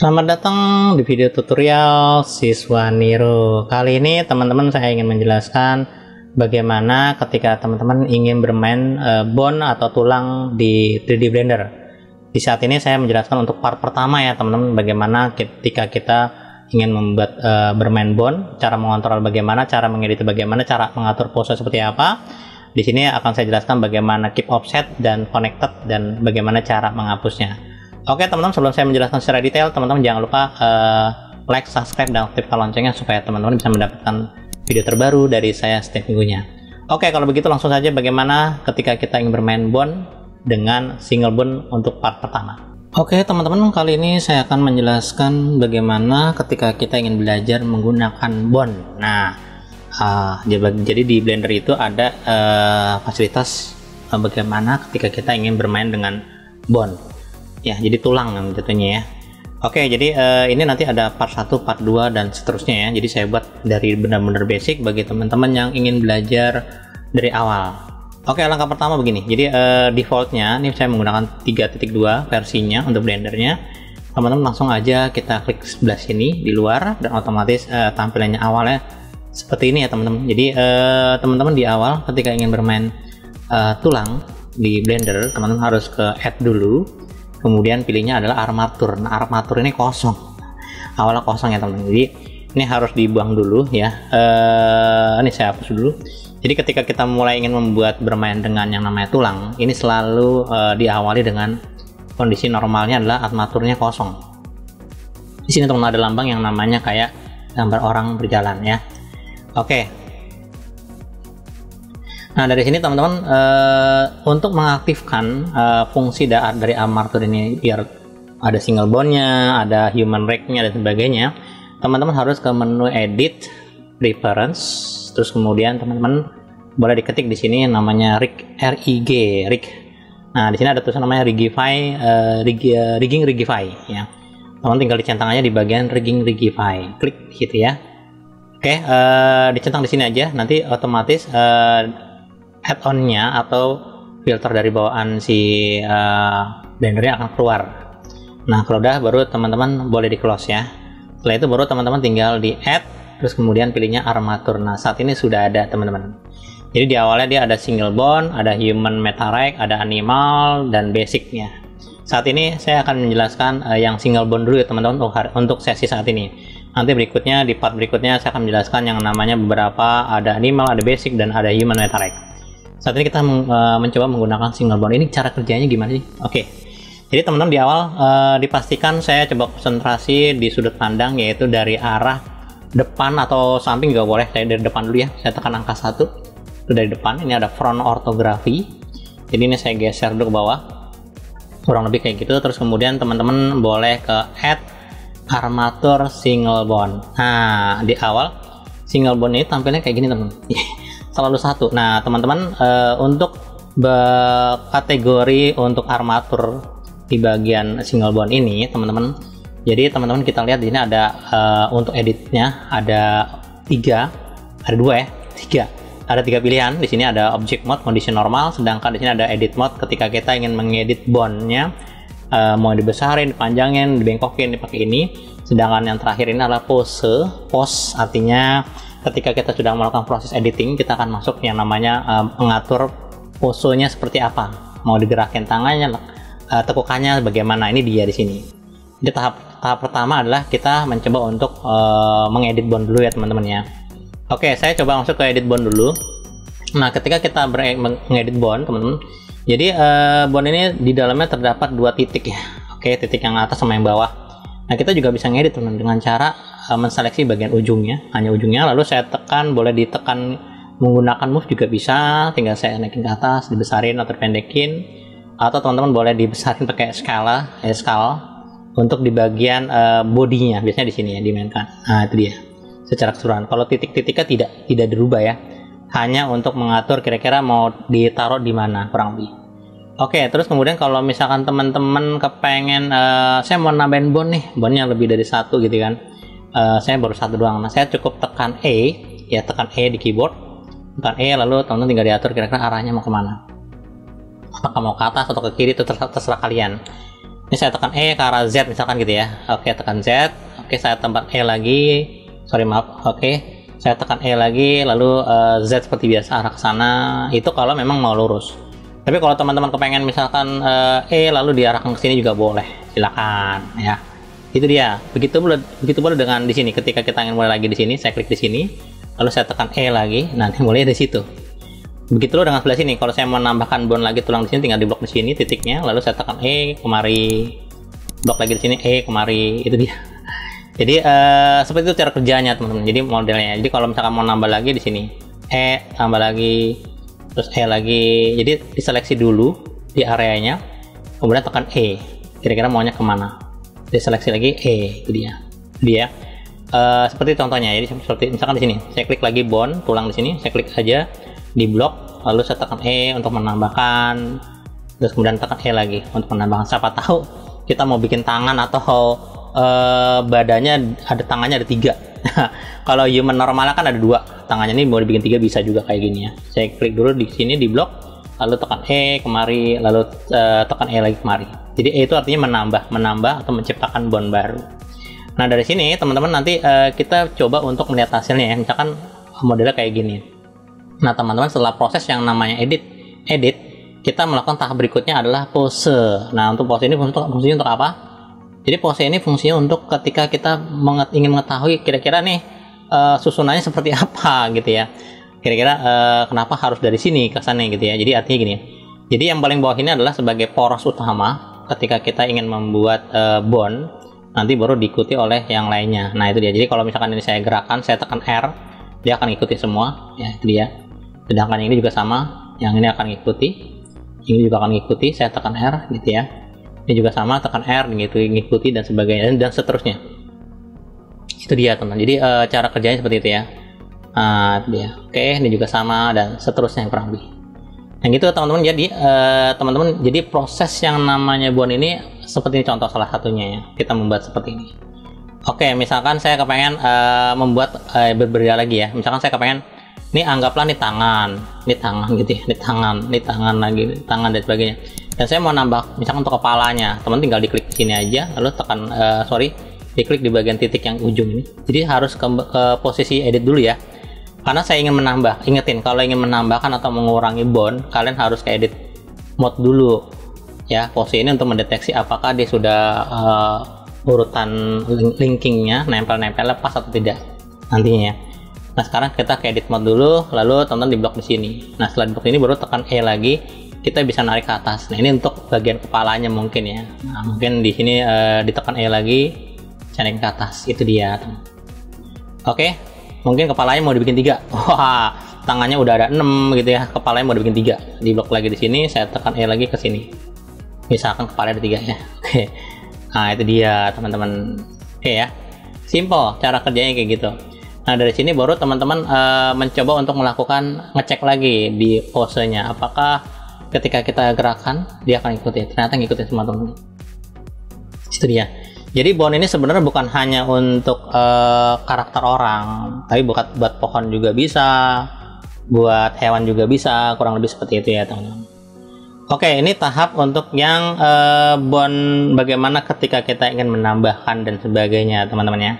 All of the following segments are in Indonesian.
Selamat datang di video tutorial Siswa Niro. Kali ini teman-teman saya ingin menjelaskan bagaimana ketika teman-teman ingin bermain bone atau tulang di 3D Blender. Di saat ini saya menjelaskan untuk part pertama ya teman-teman, bagaimana ketika kita ingin membuat bermain bone, cara mengontrol bagaimana, cara mengedit bagaimana, cara mengatur pose seperti apa. Di sini akan saya jelaskan bagaimana keep offset dan connected dan bagaimana cara menghapusnya. Oke teman-teman, sebelum saya menjelaskan secara detail, teman-teman jangan lupa like, subscribe, dan aktifkan loncengnya supaya teman-teman bisa mendapatkan video terbaru dari saya setiap minggunya. Oke, kalau begitu langsung saja bagaimana ketika kita ingin bermain bone dengan single bone untuk part pertama. Oke teman-teman, kali ini saya akan menjelaskan bagaimana ketika kita ingin belajar menggunakan bone. Nah, jadi di Blender itu ada fasilitas bagaimana ketika kita ingin bermain dengan bone. Ya, jadi tulang jatuhnya ya. Oke, jadi ini nanti ada part 1, part 2 dan seterusnya ya. Jadi saya buat dari benar-benar basic bagi teman-teman yang ingin belajar dari awal. Oke, langkah pertama begini. Jadi defaultnya ini saya menggunakan 3.2 versinya untuk blendernya. Teman-teman langsung aja kita klik sebelah sini di luar dan otomatis tampilannya awalnya seperti ini ya teman-teman. Jadi teman-teman di awal ketika ingin bermain tulang di Blender, teman-teman harus ke add dulu. Kemudian pilihnya adalah armatur. Nah, armatur ini kosong, awalnya kosong ya teman-teman. Jadi ini harus dibuang dulu ya. Ini saya hapus dulu. Jadi ketika kita mulai ingin membuat bermain dengan yang namanya tulang, ini selalu diawali dengan kondisi normalnya adalah armaturnya kosong. Di sini teman-teman ada lambang yang namanya kayak gambar orang berjalan ya. Oke. Nah, dari sini teman-teman untuk mengaktifkan fungsi dari armatur ini biar ada single bone-nya, ada human rig-nya dan sebagainya, teman-teman harus ke menu edit, preference, terus kemudian teman-teman boleh diketik di sini namanya rig, rig. Nah, di sini ada tulisan namanya rigify, rigging rigify ya. Teman-teman tinggal dicentang aja di bagian rigging rigify, klik gitu ya. Oke, dicentang di sini aja, nanti otomatis add-on-nya atau filter dari bawaan si Blendernya akan keluar. Nah, kalau udah baru teman-teman boleh di close ya. Setelah itu baru teman-teman tinggal di add, terus kemudian pilihnya armatur. Nah, saat ini sudah ada teman-teman. Jadi di awalnya dia ada single bone, ada human meta rig, ada animal dan basicnya. Saat ini saya akan menjelaskan yang single bone dulu ya teman-teman untuk sesi saat ini. Nanti berikutnya di part berikutnya saya akan menjelaskan yang namanya beberapa, ada animal, ada basic, dan ada human meta rig. Saat ini kita mencoba menggunakan single bone. Ini cara kerjanya gimana sih? Oke, jadi teman-teman di awal dipastikan saya coba konsentrasi di sudut pandang, yaitu dari arah depan atau samping juga boleh. Saya dari depan dulu ya, saya tekan angka 1 itu dari depan. Ini ada front orthography, jadi ini saya geser dulu ke bawah kurang lebih kayak gitu. Terus kemudian teman-teman boleh ke add armatur single bone. Nah, di awal single bone ini tampilnya kayak gini teman-teman. Selalu satu. Nah teman-teman, untuk kategori untuk armatur di bagian single bone ini teman-teman, jadi teman-teman kita lihat di sini ada untuk editnya ada 3 pilihan. Di sini ada object mode, kondisi normal, sedangkan di sini ada edit mode ketika kita ingin mengedit bone-nya, mau dibesarin, dipanjangin, dibengkokin, dipakai ini. Sedangkan yang terakhir ini adalah pose artinya ketika kita sudah melakukan proses editing, kita akan masuk yang namanya mengatur posenya seperti apa, mau digerakin tangannya, tekukannya bagaimana. Ini dia di sini. Jadi tahap pertama adalah kita mencoba untuk mengedit bone dulu ya teman-teman ya. Oke, saya coba masuk ke edit bone dulu. Nah, ketika kita mengedit bone teman-teman, jadi bone ini di dalamnya terdapat 2 titik ya. Oke, titik yang atas sama yang bawah. Nah, kita juga bisa ngedit teman dengan cara menseleksi bagian ujungnya, hanya ujungnya, lalu saya tekan, boleh ditekan menggunakan move juga bisa, tinggal saya naikin ke atas, dibesarin atau dipendekin, atau teman-teman boleh dibesarin pakai scale untuk di bagian bodinya, biasanya di sini ya dimainkan. Nah, itu dia secara keseluruhan. Kalau titik-titiknya tidak dirubah ya, hanya untuk mengatur kira-kira mau ditaruh di mana kurang lebih. Oke, terus kemudian kalau misalkan teman-teman kepengen saya mau nambahin bone nih, bone-nya lebih dari 1 gitu kan, saya baru 1 doang. Nah, saya cukup tekan E ya, tekan E di keyboard, tekan E, lalu teman-teman tinggal diatur kira-kira arahnya mau kemana, apakah mau ke atas atau ke kiri, itu terserah kalian. Ini saya tekan E ke arah Z misalkan gitu ya. Oke, tekan Z. Oke, saya tempat E lagi. Sorry, maaf. Oke, saya tekan E lagi, lalu Z seperti biasa arah ke sana. Itu kalau memang mau lurus. Tapi kalau teman-teman kepengen misalkan E lalu diarahkan ke sini juga boleh. Silakan ya. Itu dia. Begitu pula dengan di sini. Ketika kita ingin mulai lagi di sini, saya klik di sini, lalu saya tekan E lagi. Nanti mulai dari situ. Begitu loh dengan sebelah sini. Kalau saya mau menambahkan bond lagi tulang di sini, tinggal di blok di sini titiknya, lalu saya tekan E kemari, blok lagi di sini E kemari, itu dia. Jadi seperti itu cara kerjanya teman-teman. Jadi modelnya. Jadi kalau misalkan mau nambah lagi di sini, E tambah lagi, terus E lagi. Jadi diseleksi dulu di areanya, kemudian tekan E. Kira-kira maunya kemana? Diseleksi lagi E, itu dia. Dia seperti contohnya. Jadi seperti misalkan di sini, saya klik lagi bond tulang di sini, saya klik aja di blok, lalu saya tekan E untuk menambahkan, terus kemudian tekan E lagi untuk menambahkan. Siapa tahu kita mau bikin tangan atau badannya tangannya ada 3. Kalau human normalnya kan ada 2 tangannya, ini mau dibikin 3 bisa juga kayak gini ya. Saya klik dulu di sini di blok, lalu tekan E kemari, lalu tekan E lagi kemari. Jadi E itu artinya menambah atau menciptakan bond baru. Nah dari sini teman-teman nanti kita coba untuk melihat hasilnya ya. Misalkan modelnya kayak gini. Nah teman-teman, setelah proses yang namanya edit, kita melakukan tahap berikutnya adalah pose. Nah untuk pose ini fungsinya untuk apa? Jadi pose ini fungsinya untuk ketika kita ingin mengetahui kira-kira nih susunannya seperti apa gitu ya. Kira-kira kenapa harus dari sini ke sana gitu ya. Jadi artinya gini. Jadi yang paling bawah ini adalah sebagai poros utama ketika kita ingin membuat bond, nanti baru diikuti oleh yang lainnya. Nah itu dia. Jadi kalau misalkan ini saya gerakan, saya tekan R, dia akan ikuti semua. Ya itu dia. Sedangkan ini juga sama, yang ini akan ngikuti, ini juga akan ngikuti, saya tekan R gitu ya. Ini juga sama, tekan R gitu, ngikuti dan sebagainya dan seterusnya. Itu dia teman. Jadi cara kerjanya seperti itu ya. Itu dia. Oke, ini juga sama dan seterusnya kurang lebih. Yang gitu teman-teman. Jadi teman-teman, jadi proses yang namanya bond ini seperti ini contoh salah satunya ya. Kita membuat seperti ini. Oke, misalkan saya kepengen membuat berbeda lagi ya. Misalkan saya kepengen ini anggaplah nih tangan gitu ya, ini tangan lagi, tangan dan sebagainya. Dan saya mau nambah misalkan untuk kepalanya, teman tinggal diklik di sini aja, lalu tekan diklik di bagian titik yang ujung ini. Jadi harus ke posisi edit dulu ya, karena saya ingin menambah. Ingetin, kalau ingin menambahkan atau mengurangi bond, kalian harus ke edit mode dulu ya. Posisi ini untuk mendeteksi apakah dia sudah urutan linkingnya nempel-nempel pas atau tidak nantinya ya. Nah sekarang kita ke edit mode dulu, lalu teman-teman di blok di sini. Nah setelah di blok ini baru tekan E lagi, kita bisa narik ke atas. Nah ini untuk bagian kepalanya mungkin ya. Nah mungkin di sini ditekan E lagi, narik ke atas. Itu dia teman. Oke, mungkin kepalanya mau dibikin 3. Wah, tangannya udah ada 6 gitu ya, kepalanya mau dibikin 3. Di blok lagi di sini, saya tekan E lagi ke sini. Misalkan kepalanya ada 3 ya. Oke. Nah itu dia teman-teman. Oke ya, simple cara kerjanya kayak gitu. Nah dari sini baru teman-teman mencoba untuk melakukan ngecek lagi di posenya, apakah ketika kita gerakan dia akan ikuti. Ternyata ngikutin semua teman-teman. Itu dia. Jadi bond ini sebenarnya bukan hanya untuk karakter orang, tapi buat pohon juga bisa, buat hewan juga bisa, kurang lebih seperti itu ya teman-teman. Oke, ini tahap untuk yang bond bagaimana ketika kita ingin menambahkan dan sebagainya teman-teman ya.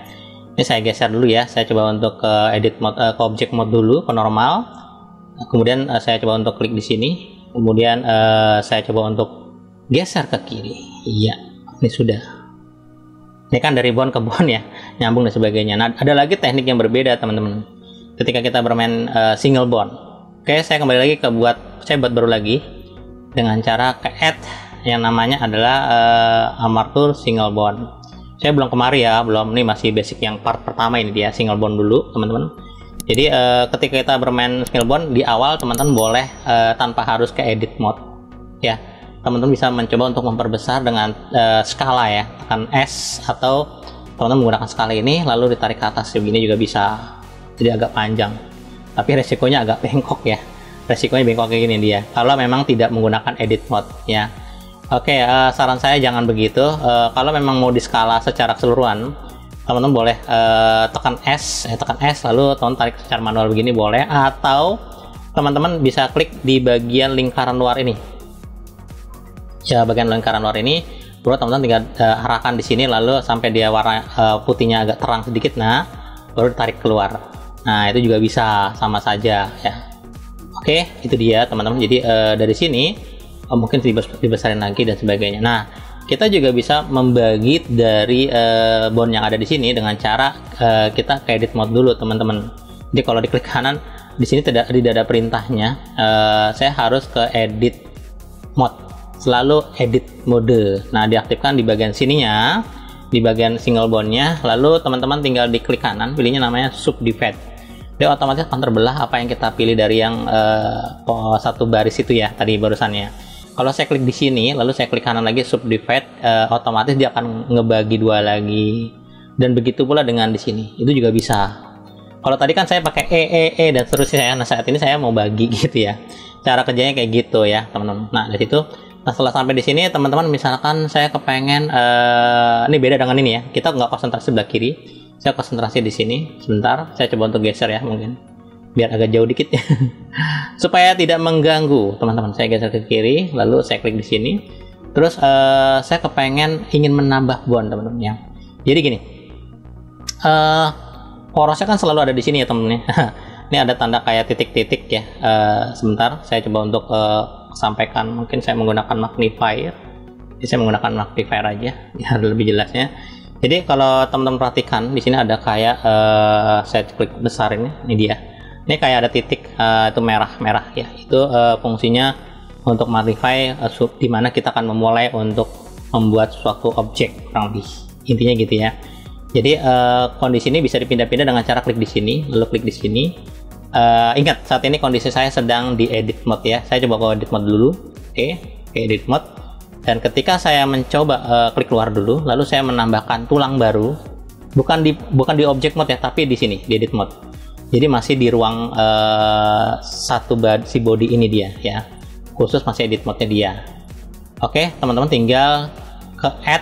Ini saya geser dulu ya, saya coba untuk ke edit mode, ke object mode dulu, ke normal. Kemudian saya coba untuk klik di sini, kemudian saya coba untuk geser ke kiri. Iya, ini sudah. Ini kan dari bond ke bond ya, nyambung dan sebagainya. Nah, ada lagi teknik yang berbeda teman-teman. Ketika kita bermain single bond. Oke, saya kembali lagi saya buat baru lagi dengan cara ke add yang namanya adalah Armature single bond. Saya belum kemari ya, belum. Ini masih basic yang part pertama, ini dia single bond dulu teman-teman. Jadi ketika kita bermain single bond di awal teman-teman boleh tanpa harus ke edit mode ya. Teman-teman bisa mencoba untuk memperbesar dengan skala ya, tekan S atau teman-teman menggunakan skala ini lalu ditarik ke atas begini juga bisa. Jadi agak panjang. Tapi resikonya agak bengkok ya. Resikonya bengkok kayak gini dia. Kalau memang tidak menggunakan edit mode ya. Oke, saran saya jangan begitu. Kalau memang mau di skala secara keseluruhan, teman-teman boleh tekan S lalu teman tarik secara manual begini boleh, atau teman-teman bisa klik di bagian lingkaran luar ini. Ya, bagian lingkaran luar ini Bro, teman-teman tinggal arahkan di sini lalu sampai dia warna putihnya agak terang sedikit, nah baru ditarik keluar. Nah itu juga bisa, sama saja ya. Oke, itu dia teman-teman. Jadi dari sini mungkin dibesarin lagi dan sebagainya. Nah kita juga bisa membagi dari bond yang ada di sini dengan cara kita ke edit mode dulu teman-teman. Jadi kalau diklik kanan di sini tidak ada perintahnya, saya harus ke edit mode, selalu edit mode. Nah diaktifkan di bagian sininya, di bagian single bondnya, lalu teman-teman tinggal diklik kanan, pilihnya namanya subdivide. Dia otomatis akan terbelah apa yang kita pilih dari yang satu baris itu ya tadi barusannya. Kalau saya klik di sini, lalu saya klik kanan lagi subdivide, otomatis dia akan ngebagi dua lagi. Dan begitu pula dengan di sini, itu juga bisa. Kalau tadi kan saya pakai dan seterusnya, nah saat ini saya mau bagi gitu ya. Cara kerjanya kayak gitu ya teman-teman. Nah dari situ, nah setelah sampai di sini teman-teman, misalkan saya kepengen, ini beda dengan ini ya. Kita nggak konsentrasi sebelah kiri, saya konsentrasi di sini. Sebentar, saya coba untuk geser ya mungkin. Biar agak jauh dikit ya supaya tidak mengganggu teman-teman. Saya geser ke kiri lalu saya klik di sini, terus saya kepengen ingin menambah bond teman-teman ya. Jadi gini, porosnya kan selalu ada di sini ya teman-teman. Ini ada tanda kayak titik-titik ya. Sebentar saya coba untuk sampaikan, mungkin saya menggunakan magnifier. Jadi saya menggunakan magnifier aja biar lebih jelasnya. Jadi kalau teman-teman perhatikan di sini ada kayak saya klik besar ini dia. Ini kayak ada titik itu merah-merah ya. Itu fungsinya untuk magnify di mana kita akan memulai untuk membuat suatu objek, kurang lebih. Intinya gitu ya. Jadi kondisi ini bisa dipindah-pindah dengan cara klik di sini, lalu klik di sini. Ingat saat ini kondisi saya sedang di edit mode ya. Saya coba ke edit mode dulu. Oke, ke edit mode. Dan ketika saya mencoba klik keluar dulu, lalu saya menambahkan tulang baru. Bukan di object mode ya, tapi di sini di edit mode. Jadi masih di ruang si body ini dia ya, khusus masih edit mode-nya dia. Oke teman-teman, tinggal ke add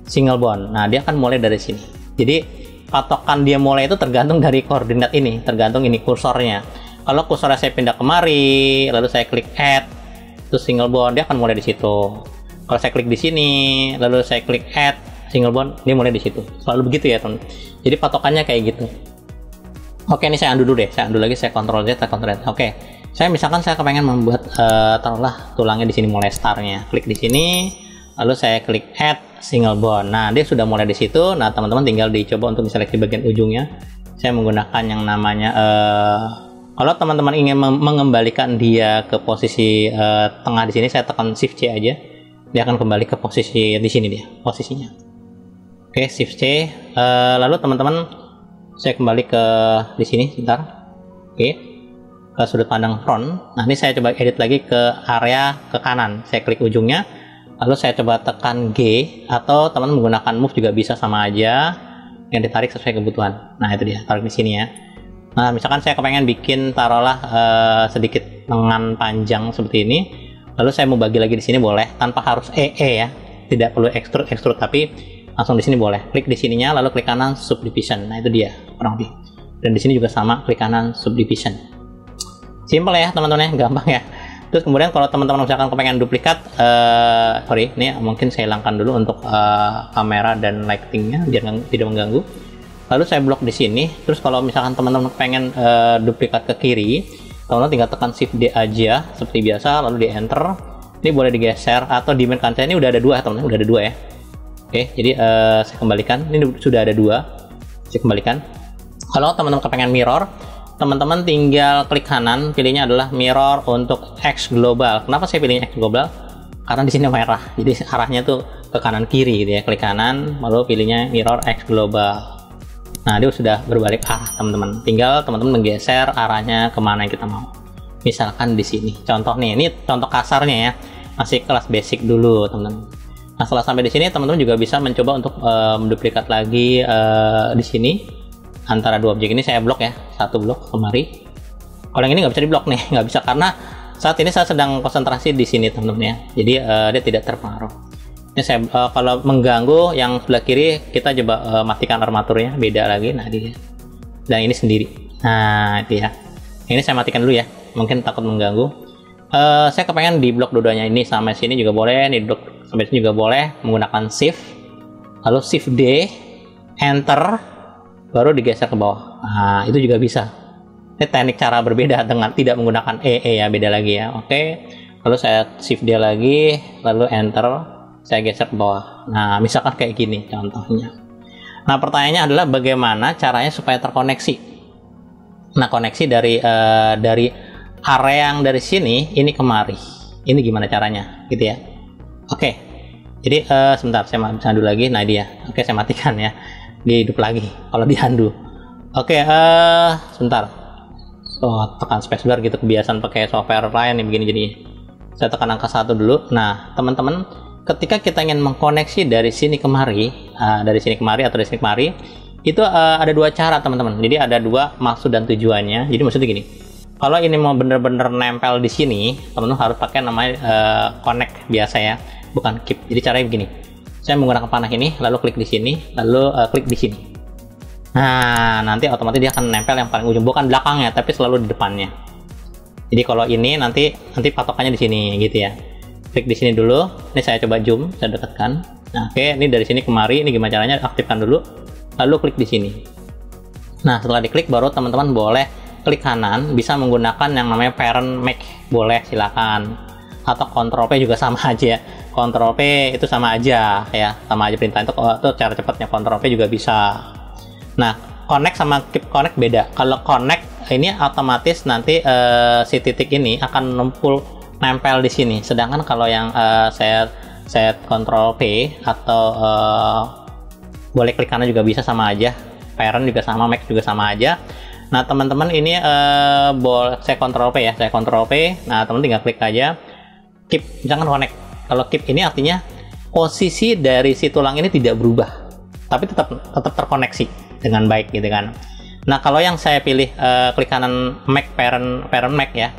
single bond. Nah dia akan mulai dari sini. Jadi patokan dia mulai itu tergantung dari koordinat ini, tergantung ini kursornya. Kalau kursornya saya pindah kemari, lalu saya klik add, terus single bond, dia akan mulai di situ. Kalau saya klik di sini, lalu saya klik add single bond, dia mulai di situ. Selalu begitu ya teman. Jadi patokannya kayak gitu. Oke, ini saya undo dulu deh. Saya undo lagi, saya Ctrl Z, saya Ctrl Z. Oke, saya misalkan saya kepengen membuat taruhlah tulangnya di sini mulai startnya. Klik di sini, lalu saya klik add single bond. Nah, dia sudah mulai di situ. Nah, teman-teman tinggal dicoba untuk diseleksi bagian ujungnya. Saya menggunakan yang namanya kalau teman-teman ingin mengembalikan dia ke posisi tengah di sini, saya tekan Shift C aja. Dia akan kembali ke posisi di sini dia, posisinya. Oke, Shift C. Lalu teman-teman saya kembali ke di sini sebentar. Oke, ke sudut pandang front. Nah ini saya coba edit lagi ke area ke kanan. Saya klik ujungnya, lalu saya coba tekan G, atau teman menggunakan move juga bisa, sama aja. Yang ditarik sesuai kebutuhan. Nah itu dia, tarik di sini ya. Nah misalkan saya kepengen bikin taruhlah sedikit lengan panjang seperti ini. Lalu saya mau bagi lagi di sini boleh, tanpa harus ya. Tidak perlu extrude tapi langsung di sini boleh. Klik di sininya, lalu klik kanan subdivision. Nah itu dia kurang lebih. Dan di sini juga sama, klik kanan subdivision. Simple ya teman-teman ya, gampang ya. Terus kemudian kalau teman-teman misalkan kepengen duplikat, ini mungkin saya hilangkan dulu untuk kamera dan lightingnya biar tidak mengganggu. Lalu saya blok di sini. Terus kalau misalkan teman-teman pengen duplikat ke kiri, teman-teman tinggal tekan Shift D aja seperti biasa, lalu di enter. Ini boleh digeser atau di main kaca ini udah ada dua teman-teman, udah ada dua ya. Oke, jadi saya kembalikan. Ini sudah ada dua. Saya kembalikan. Kalau teman-teman kepengen mirror, teman-teman tinggal klik kanan, pilihnya adalah mirror untuk X global. Kenapa saya pilihnya X global? Karena di sini merah, jadi arahnya tuh ke kanan kiri gitu ya. Klik kanan, lalu pilihnya mirror X global. Nah dia sudah berbalik arah teman-teman. Tinggal teman-teman menggeser arahnya kemana yang kita mau. Misalkan di sini. Contoh nih, ini contoh kasarnya ya. Masih kelas basic dulu teman-teman. Nah setelah sampai di sini teman-teman juga bisa mencoba untuk menduplikat lagi di sini antara dua objek ini. Saya blok ya, satu blok kemari. Kalau yang ini nggak bisa diblok nih, nggak bisa karena saat ini saya sedang konsentrasi di sini teman-teman ya. Jadi dia tidak terpengaruh. Ini saya kalau mengganggu yang sebelah kiri kita coba matikan armaturnya, beda lagi. Nah dia dan ini sendiri. Nah itu ya. Ini saya matikan dulu ya, mungkin takut mengganggu. Saya kepengen di blok dua-duanya ini sampai sini juga boleh, di blok sampai sini juga boleh menggunakan shift, lalu shift D, enter, baru digeser ke bawah. Nah, itu juga bisa. Ini teknik cara berbeda dengan tidak menggunakan ya, beda lagi ya. Oke, lalu saya shift D lagi, lalu enter, saya geser ke bawah. Nah, misalkan kayak gini contohnya. Nah, pertanyaannya adalah bagaimana caranya supaya terkoneksi. Nah, koneksi dari area yang dari sini ini kemari. Ini gimana caranya, gitu ya. Oke, jadi sebentar saya undo lagi. Nah, dia. Oke, saya matikan ya. Dia hidup lagi kalau di undo. Oke, sebentar. Tekan spacebar gitu, kebiasaan pakai software lain nih begini jadinya. Saya tekan angka 1 dulu. Nah, teman-teman, ketika kita ingin mengkoneksi dari sini kemari, dari sini kemari atau dari sini kemari, itu ada dua cara teman-teman. Jadi ada dua maksud dan tujuannya. Jadi maksudnya gini, kalau ini mau bener-bener nempel di sini, teman-teman harus pakai namanya connect biasa ya, bukan keep. Jadi caranya begini, saya menggunakan panah ini, lalu klik di sini, lalu klik di sini. Nah, nanti otomatis dia akan nempel yang paling ujung, bukan belakangnya, tapi selalu di depannya. Jadi kalau ini nanti patokannya di sini gitu ya. Klik di sini dulu. Ini saya coba zoom, saya dekatkan. Nah, oke, ini dari sini kemari. Ini gimana caranya? Aktifkan dulu, lalu klik di sini. Nah, setelah diklik baru teman-teman boleh klik kanan, bisa menggunakan yang namanya parent Mac, boleh silakan. Atau Ctrl P juga sama aja. Ctrl P itu sama aja ya, sama aja perintah itu cara cepatnya. Ctrl P juga bisa. Nah, connect sama keep connect beda. Kalau connect ini otomatis nanti si titik ini akan nempel di sini. Sedangkan kalau yang saya Ctrl P atau boleh klik kanan juga bisa, sama aja. Parent juga sama, Mac juga sama aja. Nah, teman-teman ini boleh saya Ctrl P ya, saya Ctrl P. Nah, teman tinggal klik aja keep, jangan connect. Kalau keep ini artinya posisi dari si tulang ini tidak berubah, tapi tetap terkoneksi dengan baik gitu kan. Nah, kalau yang saya pilih klik kanan Mac, parent Mac ya,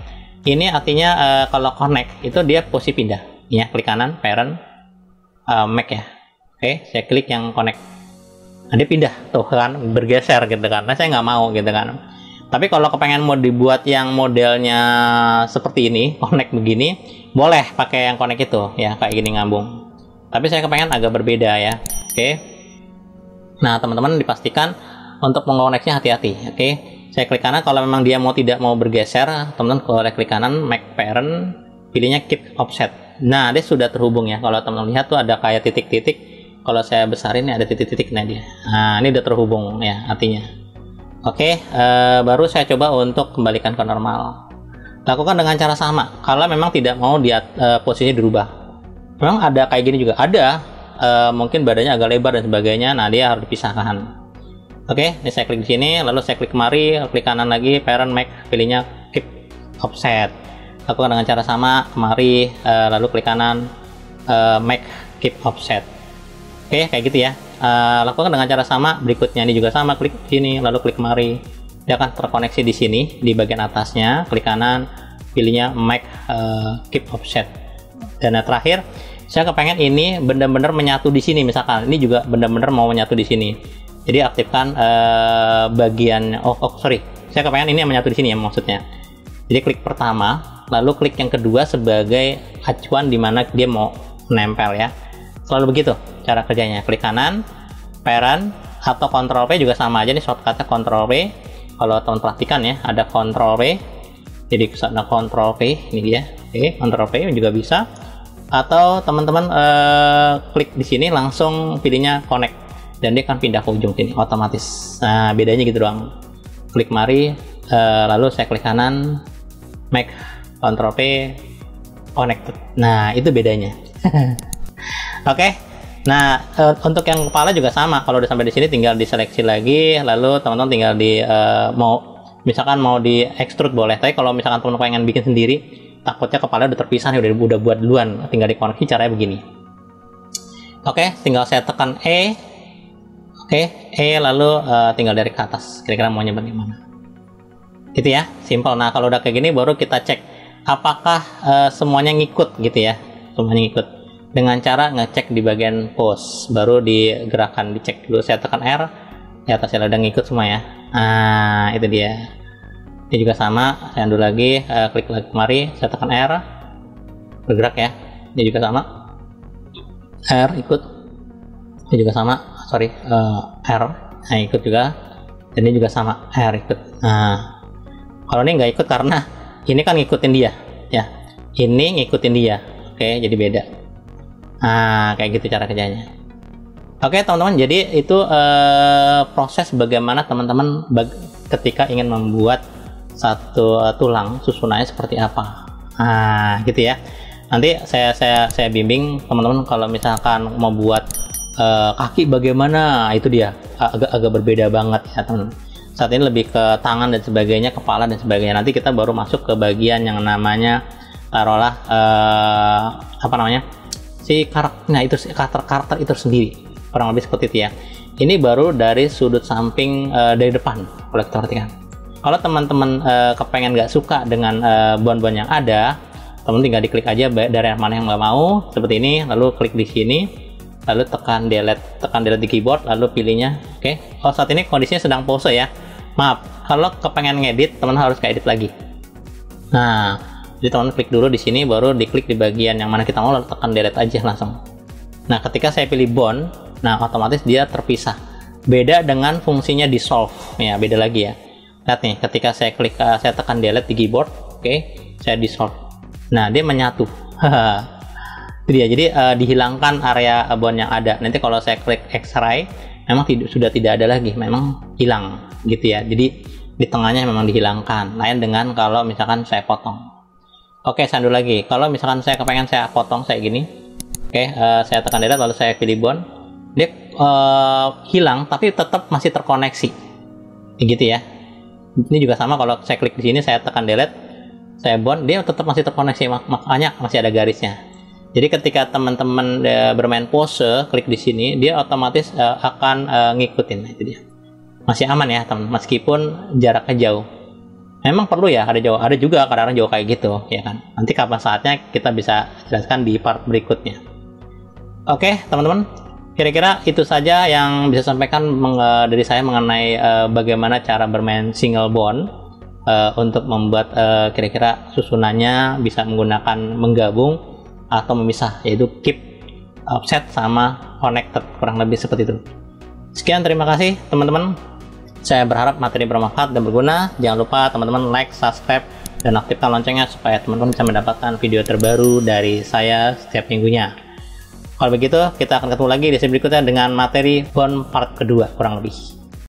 ini artinya kalau connect itu dia posisi pindah ya, klik kanan parent Mac ya. Oke, saya klik yang connect, nah, dia pindah tuh kan, bergeser gitu kan. Nah, saya nggak mau gitu kan. Tapi kalau kepengen mau dibuat yang modelnya seperti ini, connect begini, boleh pakai yang connect itu ya, kayak gini ngambung. Tapi saya kepengen agak berbeda ya. Oke. Nah, teman-teman dipastikan untuk mengoneksinya hati-hati. Oke, saya klik kanan. Kalau memang dia tidak mau bergeser, teman-teman boleh klik kanan Mac parent, pilihnya keep offset. Nah, dia sudah terhubung ya. Kalau teman-teman lihat tuh ada kayak titik-titik. Kalau saya besarin ini ada titik-titik, nah dia. Nah, ini udah terhubung ya artinya. Oke, baru saya coba untuk kembalikan ke normal. Lakukan dengan cara sama. Kalau memang tidak mau posisinya dirubah. Memang ada kayak gini juga. Ada. Mungkin badannya agak lebar dan sebagainya. Nah, dia harus dipisahkan. Oke, ini saya klik di sini, lalu saya klik kemari, klik kanan lagi, parent Mac, pilihnya keep offset. Lakukan dengan cara sama, kemari, lalu klik kanan, Mac keep offset. Oke, kayak gitu ya. Lakukan dengan cara sama berikutnya. Ini juga sama, klik sini, lalu klik kemari. Dia akan terkoneksi di sini, di bagian atasnya. Klik kanan, pilihnya Mac keep offset. Dan yang terakhir, saya kepengen ini benar-benar menyatu di sini. Misalkan ini juga benar-benar mau menyatu di sini. Jadi aktifkan bagian sorry. Saya kepengen ini yang menyatu di sini ya maksudnya. Jadi klik pertama, lalu klik yang kedua sebagai acuan di mana dia mau menempel ya. Selalu begitu cara kerjanya. Klik kanan, parent atau Ctrl P juga sama aja nih, shortcutnya Ctrl P. Kalau teman perhatikan ya, ada Ctrl P. Jadi ada Ctrl P, ini dia. Oke, Ctrl P juga bisa. Atau teman-teman klik di sini langsung pilihnya connect dan dia akan pindah ke ujung sini otomatis. Nah, bedanya gitu doang. Klik mari, lalu saya klik kanan, Mac, Ctrl P, connected. Nah, itu bedanya. Oke. Nah, untuk yang kepala juga sama. Kalau udah sampai di sini tinggal diseleksi lagi, lalu teman-teman tinggal misalkan mau di extrude boleh. Tapi kalau misalkan teman-teman pengen bikin sendiri, takutnya kepala udah terpisah nih, udah buat duluan, tinggal dikoneksi caranya begini. Oke, tinggal saya tekan E. Oke, E lalu tinggal dari ke atas. Kira-kira maunya bagaimana? Gitu ya, simple. Nah, kalau udah kayak gini baru kita cek apakah semuanya ngikut gitu ya. Semuanya ngikut. Dengan cara ngecek di bagian pose, baru digerakkan, dicek dulu. Saya tekan R, di atasnya udah ngikut semua ya. Nah, itu dia. Ini juga sama, saya undo lagi, klik lagi kemari, saya tekan R, bergerak ya. Ini juga sama. R ikut, ini juga sama, sorry, R, nah ikut juga, dan ini juga sama, R ikut. Nah, kalau ini nggak ikut karena ini kan ngikutin dia, ya, ini ngikutin dia, oke, jadi beda. Nah, kayak gitu cara kerjanya. Oke teman-teman, jadi itu proses bagaimana teman-teman ketika ingin membuat satu tulang susunannya seperti apa. Nah, gitu ya. Nanti saya bimbing teman-teman kalau misalkan mau buat kaki bagaimana, itu dia agak berbeda banget ya teman-teman. Saat ini lebih ke tangan dan sebagainya, kepala dan sebagainya. Nanti kita baru masuk ke bagian yang namanya taruhlah apa namanya, si karakternya itu, karakter itu sendiri, kurang lebih seperti itu ya. Ini baru dari sudut samping dari depan, kalau kita perhatikan. Kalau teman-teman kepengen nggak suka dengan bon-bon yang ada, teman tinggal diklik aja dari mana yang nggak mau, seperti ini, lalu klik di sini, lalu tekan delete di keyboard, lalu pilihnya. Oke. Oh, saat ini kondisinya sedang pause ya, maaf. Kalau kepengen ngedit, teman harus edit lagi. Nah, jadi teman klik dulu di sini, baru diklik di bagian yang mana kita mau, lalu tekan delete aja langsung. Nah, ketika saya pilih bond, nah otomatis dia terpisah. Beda dengan fungsinya dissolve, ya beda lagi ya. Lihat nih, ketika saya klik, saya tekan delete di keyboard, oke, saya dissolve. Nah, dia menyatu. Itu dia. Jadi dihilangkan area bond yang ada. Nanti kalau saya klik X-ray, memang sudah tidak ada lagi, memang hilang, gitu ya. Jadi di tengahnya memang dihilangkan. Lain dengan kalau misalkan saya potong. Oke, saya dulu lagi. Kalau misalkan saya kepengen saya potong saya gini, oke, saya tekan delete lalu saya pilih bond, dia hilang tapi tetap masih terkoneksi, gitu ya. Ini juga sama, kalau saya klik di sini, saya tekan delete, saya bond, dia tetap masih terkoneksi, makanya masih ada garisnya. Jadi ketika teman-teman bermain pose, klik di sini, dia otomatis akan ngikutin. Nah, itu dia. Masih aman ya teman, meskipun jaraknya jauh. Memang perlu ya, ada jauh, ada juga kadang-kadang jauh kayak gitu, ya kan. Nanti kapan saatnya kita bisa jelaskan di part berikutnya. Oke teman-teman, kira-kira itu saja yang bisa sampaikan dari saya mengenai bagaimana cara bermain single bond untuk membuat kira-kira susunannya bisa menggunakan menggabung atau memisah, yaitu keep, offset, sama connected, kurang lebih seperti itu. Sekian, terima kasih teman-teman. Saya berharap materi bermanfaat dan berguna. Jangan lupa teman-teman like, subscribe, dan aktifkan loncengnya supaya teman-teman bisa mendapatkan video terbaru dari saya setiap minggunya. Kalau begitu, kita akan ketemu lagi di sesi berikutnya dengan materi bond part kedua, kurang lebih.